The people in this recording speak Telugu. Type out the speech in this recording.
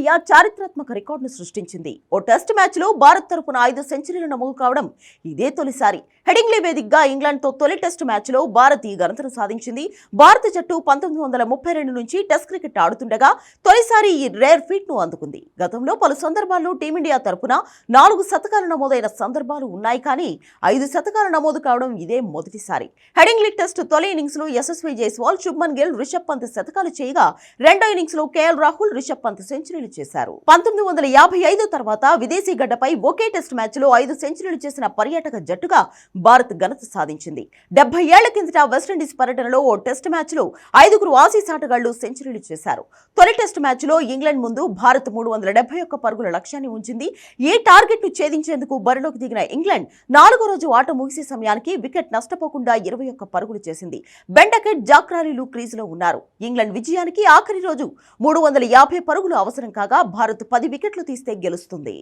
టీమిండియా చారిత్రాత్మక రికార్డును సృష్టించింది. ఓ టెస్ట్ మ్యాచ్లో భారత్ తరపున 5 సెంచరీలు నమోదు కావడం ఇదే తొలిసారి. హెడింగ్లీ వేదికగా ఇంగ్లాండ్తో తొలి టెస్ట్ మ్యాచ్లో భారత్ ఈ ఘనతను సాధించింది. భారత జట్టు 1932 నుంచి టెస్ట్ క్రికెట్ ఆడుతుండగా తొలిసారి ఈ రేర్ ఫీట్ను అందుకుంది. గతంలో పలు సందర్భాల్లో టీమిండియా తరపున 4 శతకాలు నమోదైన సందర్భాలు ఉన్నాయి, కానీ 5 శతకాలు నమోదు కావడం ఇదే మొదటిసారి. హెడింగ్లీ టెస్ట్ తొలి ఇన్నింగ్స్లో యశస్వి జైస్వాల్, శుభ్మన్ గిల్, రిషబ్ పంత్ శతకాలు చేయగా రెండో ఇన్నింగ్స్లో కేఎల్ రాహుల్, రిషబ్ పంత్ సెంచరీలు చేశారు. 1955 తర్వాత విదేశీ గడ్డపై ఒకే టెస్ట్ మ్యాచ్లో 5 సెంచరీలు చేసిన పర్యాటక జట్టుగా భారత్ ఘనత సాధించింది. 70 ఏళ్ల కిందట వెస్టిండీస్ పర్యటనలో ఓ టెస్ట్ మ్యాచ్లో 5 ఆసీస్ ఆటగాళ్లు సెంచరీలు చేశారు. తొలి టెస్ట్ మ్యాచ్లో ఇంగ్లాండ్ ముందు భారత్ 371 పరుగుల లక్ష్యాన్ని ఉంచింది. ఈ టార్గెట్ను ఛేదించేందుకు బరిలోకి దిగిన ఇంగ్లాండ్ 4వ రోజు ఆట ముగిసే సమయానికి వికెట్ నష్టపోకుండా 21 పరుగులు చేసింది. బెండకెట్, జాక్రాలీలు క్రీజులో ఉన్నారు. ఇంగ్లాండ్ విజయానికి ఆఖరి రోజు 350 పరుగులు అవసరం కాగా భారత్ 10 వికెట్లు తీస్తే గెలుస్తుంది.